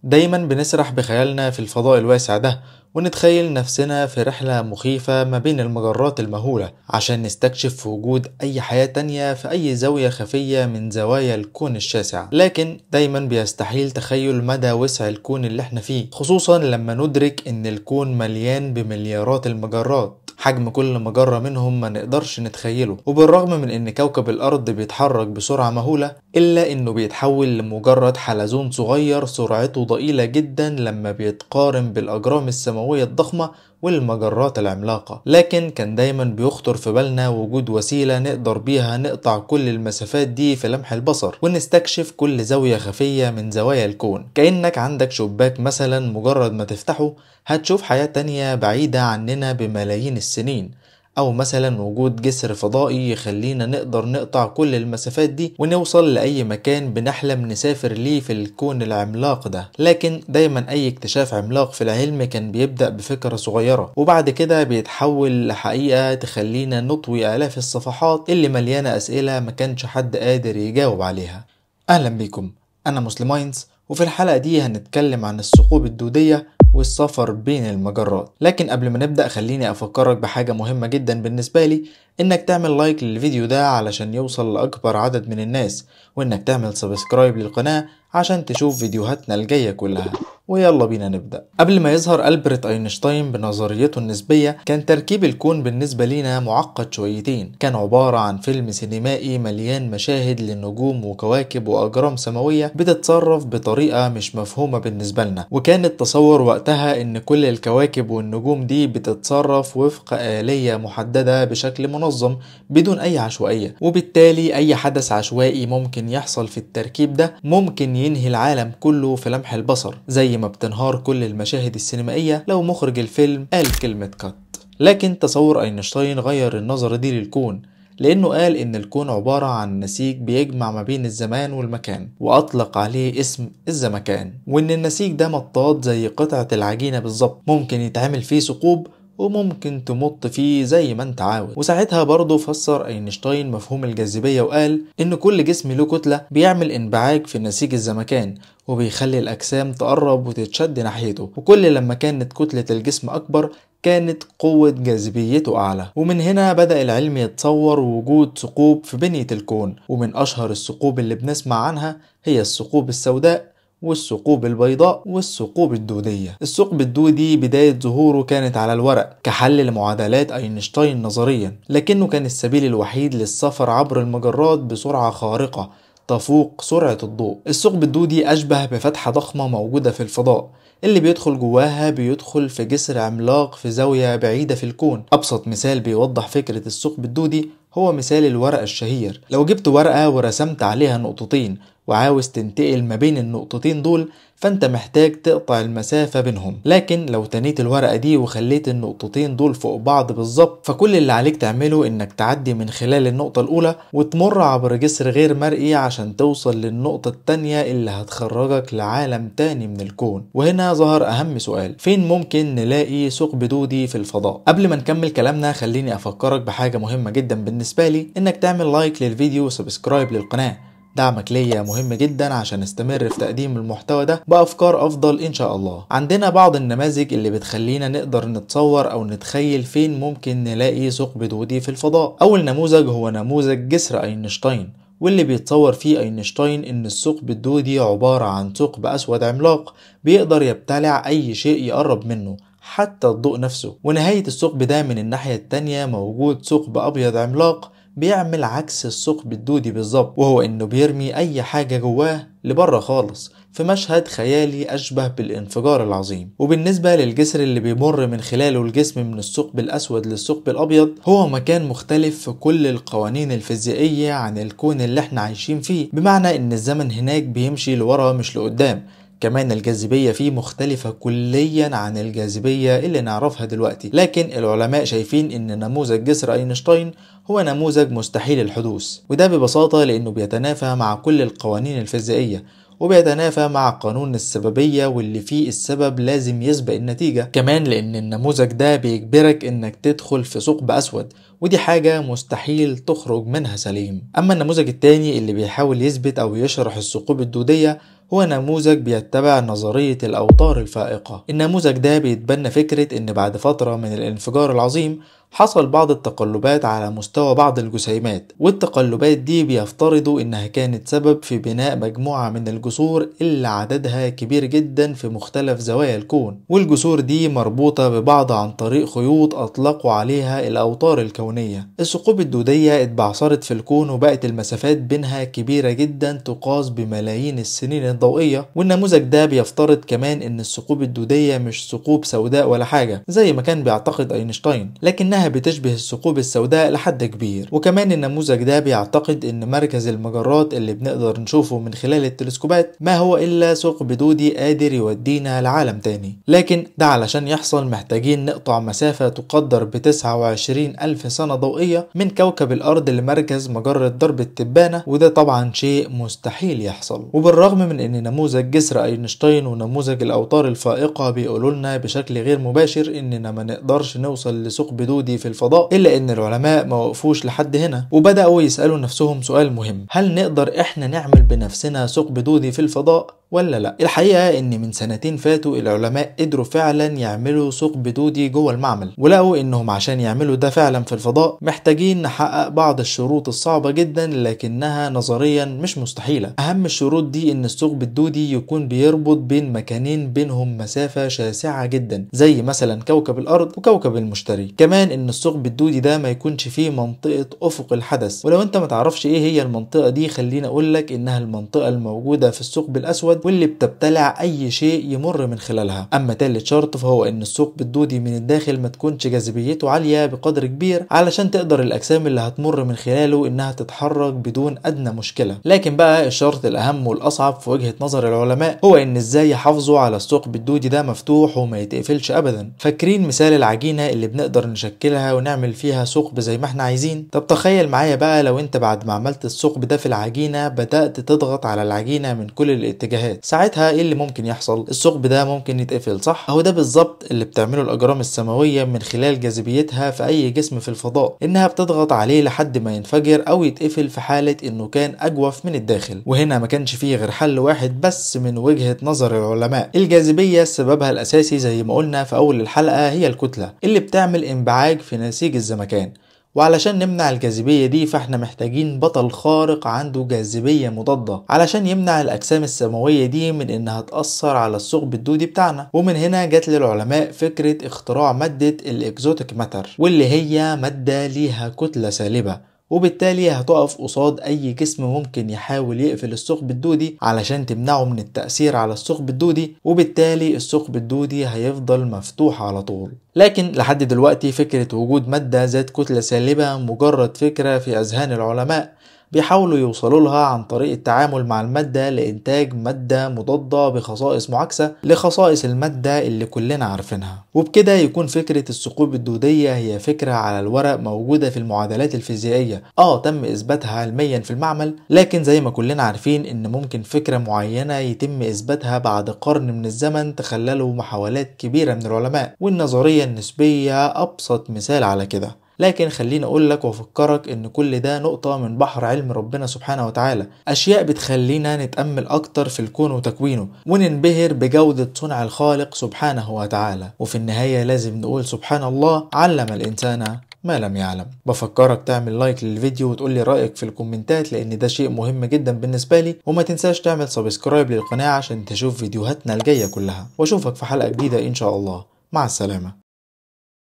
دايما بنسرح بخيالنا في الفضاء الواسع ده، ونتخيل نفسنا في رحلة مخيفة ما بين المجرات المهولة عشان نستكشف وجود أي حياة تانية في أي زاوية خفية من زوايا الكون الشاسع. لكن دايما بيستحيل تخيل مدى وسع الكون اللي احنا فيه، خصوصا لما ندرك إن الكون مليان بمليارات المجرات. حجم كل مجرة منهم ما نقدرش نتخيله، وبالرغم من ان كوكب الارض بيتحرك بسرعة مهولة الا انه بيتحول لمجرد حلزون صغير سرعته ضئيلة جدا لما بيتقارن بالاجرام السماوية الضخمة والمجرات العملاقة. لكن كان دايما بيخطر في بالنا وجود وسيلة نقدر بيها نقطع كل المسافات دي في لمح البصر، ونستكشف كل زاوية خفية من زوايا الكون. كأنك عندك شباك مثلا، مجرد ما تفتحه هتشوف حياة تانية بعيدة عننا بملايين السنين، أو مثلا وجود جسر فضائي يخلينا نقدر نقطع كل المسافات دي ونوصل لأي مكان بنحلم نسافر ليه في الكون العملاق ده. لكن دايما أي اكتشاف عملاق في العلم كان بيبدأ بفكرة صغيرة، وبعد كده بيتحول لحقيقة تخلينا نطوي آلاف الصفحات اللي مليانة أسئلة ما كانش حد قادر يجاوب عليها. أهلا بيكم، أنا مسلماينز، وفي الحلقة دي هنتكلم عن الثقوب الدودية والسفر بين المجرات. لكن قبل ما نبدأ خليني أفكرك بحاجة مهمة جدا بالنسبة لي، إنك تعمل لايك للفيديو ده علشان يوصل لأكبر عدد من الناس، وإنك تعمل سبسكرايب للقناة عشان تشوف فيديوهاتنا الجاية كلها. ويلا بينا نبدأ. قبل ما يظهر ألبرت أينشتاين بنظريته النسبية، كان تركيب الكون بالنسبة لينا معقد شويتين. كان عبارة عن فيلم سينمائي مليان مشاهد لنجوم وكواكب وأجرام سماوية بتتصرف بطريقة مش مفهومة بالنسبة لنا، وكان التصور وقتها إن كل الكواكب والنجوم دي بتتصرف وفق آلية محددة بشكل منظم بدون أي عشوائية، وبالتالي أي حدث عشوائي ممكن يحصل في التركيب ده ممكن ينهي العالم كله في لمح البصر، زي ما بتنهار كل المشاهد السينمائية لو مخرج الفيلم قال كلمة كات. لكن تصور أينشتاين غير النظرة دي للكون، لأنه قال إن الكون عبارة عن نسيج بيجمع ما بين الزمان والمكان، وأطلق عليه اسم الزمكان، وإن النسيج ده مطاط زي قطعة العجينة بالظبط، ممكن يتعمل فيه ثقوب وممكن تمط فيه زي ما انت عاوز. وساعتها برضه فسر أينشتاين مفهوم الجاذبية وقال إن كل جسم له كتلة بيعمل انبعاج في نسيج الزمكان، وبيخلي الأجسام تقرب وتتشد ناحيته، وكل لما كانت كتلة الجسم أكبر كانت قوة جاذبيته أعلى. ومن هنا بدأ العلم يتصور وجود ثقوب في بنية الكون، ومن أشهر الثقوب اللي بنسمع عنها هي الثقوب السوداء والثقوب البيضاء والثقوب الدودية. الثقب الدودي بداية ظهوره كانت على الورق كحل لمعادلات أينشتاين نظريا، لكنه كان السبيل الوحيد للسفر عبر المجرات بسرعة خارقة تفوق سرعة الضوء. الثقب الدودي أشبه بفتحة ضخمة موجودة في الفضاء، اللي بيدخل جواها بيدخل في جسر عملاق في زاوية بعيدة في الكون. أبسط مثال بيوضح فكرة الثقب الدودي هو مثال الورقة الشهير. لو جبت ورقة ورسمت عليها نقطتين وعاوز تنتقل ما بين النقطتين دول، فانت محتاج تقطع المسافة بينهم. لكن لو تنيت الورقة دي وخليت النقطتين دول فوق بعض بالظبط، فكل اللي عليك تعمله انك تعدي من خلال النقطة الاولى وتمر عبر جسر غير مرئي عشان توصل للنقطة التانية اللي هتخرجك لعالم تاني من الكون. وهنا ظهر اهم سؤال: فين ممكن نلاقي ثقب دودي في الفضاء؟ قبل ما نكمل كلامنا خليني افكرك بحاجة مهمة جدا بالنسبة لي، انك تعمل لايك للفيديو وسبسكرايب للقناة. دعمك ليا مهم جدا عشان استمر في تقديم المحتوى ده بأفكار أفضل إن شاء الله. عندنا بعض النماذج اللي بتخلينا نقدر نتصور أو نتخيل فين ممكن نلاقي ثقب دودي في الفضاء. أول نموذج هو نموذج جسر أينشتاين، واللي بيتصور فيه أينشتاين إن الثقب الدودي عبارة عن ثقب أسود عملاق بيقدر يبتلع أي شيء يقرب منه، حتى الضوء نفسه. ونهاية الثقب ده من الناحية التانية موجود ثقب أبيض عملاق بيعمل عكس الثقب الدودي بالظبط، وهو انه بيرمي اي حاجة جواه لبره خالص في مشهد خيالي اشبه بالانفجار العظيم. وبالنسبة للجسر اللي بيمر من خلاله الجسم من الثقب الاسود للثقب الابيض، هو مكان مختلف في كل القوانين الفيزيائية عن الكون اللي احنا عايشين فيه، بمعنى ان الزمن هناك بيمشي لورا مش لقدام. كمان الجاذبية فيه مختلفة كليا عن الجاذبية اللي نعرفها دلوقتي. لكن العلماء شايفين ان نموذج جسر أينشتاين هو نموذج مستحيل الحدوث، وده ببساطة لانه بيتنافى مع كل القوانين الفيزيائية، وبيتنافى مع قانون السببية واللي فيه السبب لازم يسبق النتيجة. كمان لان النموذج ده بيجبرك انك تدخل في ثقب اسود، ودي حاجة مستحيل تخرج منها سليم. اما النموذج التاني اللي بيحاول يثبت او يشرح الثقوب الدودية هو نموذج بيتبع نظرية الأوتار الفائقة. النموذج ده بيتبنى فكرة إن بعد فترة من الانفجار العظيم حصل بعض التقلبات على مستوى بعض الجسيمات، والتقلبات دي بيفترضوا إنها كانت سبب في بناء مجموعة من الجسور اللي عددها كبير جدا في مختلف زوايا الكون، والجسور دي مربوطة ببعض عن طريق خيوط أطلقوا عليها الأوتار الكونية. الثقوب الدودية اتبعثرت في الكون وبقت المسافات بينها كبيرة جدا تقاس بملايين السنين الضوئية، والنموذج ده بيفترض كمان إن الثقوب الدودية مش ثقوب سوداء ولا حاجة زي ما كان بيعتقد أينشتاين، لكنها بتشبه الثقوب السوداء لحد كبير. وكمان النموذج ده بيعتقد ان مركز المجرات اللي بنقدر نشوفه من خلال التلسكوبات ما هو الا ثقب دودي قادر يودينا لعالم تاني، لكن ده علشان يحصل محتاجين نقطع مسافة تقدر ب29 ألف سنة ضوئية من كوكب الارض لمركز مجرة درب التبانة، وده طبعا شيء مستحيل يحصل. وبالرغم من ان نموذج جسر اينشتاين ونموذج الاوتار الفائقة بيقولوا لنا بشكل غير مباشر اننا ما نقدرش نوصل لثقب دودي في الفضاء، إلا إن العلماء ما وقفوش لحد هنا وبدأوا يسألوا نفسهم سؤال مهم: هل نقدر إحنا نعمل بنفسنا ثقب دودي في الفضاء ولا لا؟ الحقيقة ان من سنتين فاتوا العلماء قدروا فعلا يعملوا ثقب دودي جوه المعمل، ولقوا انهم عشان يعملوا ده فعلا في الفضاء محتاجين نحقق بعض الشروط الصعبة جدا لكنها نظريا مش مستحيلة. اهم الشروط دي ان الثقب الدودي يكون بيربط بين مكانين بينهم مسافة شاسعة جدا زي مثلا كوكب الارض وكوكب المشتري، كمان ان الثقب الدودي ده ما يكونش فيه منطقة افق الحدث. ولو انت ما تعرفش ايه هي المنطقة دي خليني اقولك انها المنطقة الموجودة في الثقب الاسود واللي بتبتلع اي شيء يمر من خلالها. اما تالت شرط فهو ان الثقب الدودي من الداخل ما تكونش جاذبيته عالية بقدر كبير علشان تقدر الاجسام اللي هتمر من خلاله انها تتحرك بدون ادنى مشكلة. لكن بقى الشرط الاهم والاصعب في وجهة نظر العلماء هو ان ازاي يحافظوا على الثقب الدودي ده مفتوح وما يتقفلش ابدا. فاكرين مثال العجينة اللي بنقدر نشكلها ونعمل فيها ثقب زي ما احنا عايزين؟ طب تخيل معايا بقى لو انت بعد ما عملت الثقب ده في العجينة بدأت تضغط على العجينة من كل الاتجاهات، ساعتها ايه اللي ممكن يحصل؟ الثقب ده ممكن يتقفل، صح؟ اهو ده بالظبط اللي بتعمله الاجرام السماويه من خلال جاذبيتها في اي جسم في الفضاء، انها بتضغط عليه لحد ما ينفجر او يتقفل في حاله انه كان اجوف من الداخل. وهنا ما كانش فيه غير حل واحد بس من وجهه نظر العلماء: الجاذبيه. سببها الاساسي زي ما قلنا في اول الحلقه هي الكتله اللي بتعمل انبعاج في نسيج الزمكان، وعلشان نمنع الجاذبية دي فاحنا محتاجين بطل خارق عنده جاذبية مضادة علشان يمنع الأجسام السماوية دي من إنها تأثر على الثقب الدودي بتاعنا. ومن هنا جات للعلماء فكرة اختراع مادة الإكزوتيك ماتر، واللي هي مادة ليها كتلة سالبة، وبالتالي هتقف قصاد اي جسم ممكن يحاول يقفل الثقب الدودي علشان تمنعه من التأثير على الثقب الدودي، وبالتالي الثقب الدودي هيفضل مفتوح على طول. لكن لحد دلوقتي فكرة وجود مادة ذات كتلة سالبة مجرد فكرة في اذهان العلماء بيحاولوا يوصلوا لها عن طريق التعامل مع المادة لإنتاج مادة مضادة بخصائص معاكسة لخصائص المادة اللي كلنا عارفينها. وبكده يكون فكرة الثقوب الدودية هي فكرة على الورق موجودة في المعادلات الفيزيائية، تم إثباتها علميا في المعمل، لكن زي ما كلنا عارفين إن ممكن فكرة معينة يتم إثباتها بعد قرن من الزمن تخلله محاولات كبيرة من العلماء، والنظرية النسبية أبسط مثال على كده. لكن خليني اقول لك وافكرك ان كل ده نقطة من بحر علم ربنا سبحانه وتعالى، اشياء بتخلينا نتأمل اكتر في الكون وتكوينه وننبهر بجودة صنع الخالق سبحانه وتعالى. وفي النهاية لازم نقول سبحان الله علم الانسان ما لم يعلم. بفكرك تعمل لايك للفيديو وتقولي رأيك في الكومنتات لان ده شيء مهم جدا بالنسبة لي، وما تنساش تعمل سبسكرايب للقناة عشان تشوف فيديوهاتنا الجاية كلها، واشوفك في حلقة جديدة ان شاء الله. مع السلامة.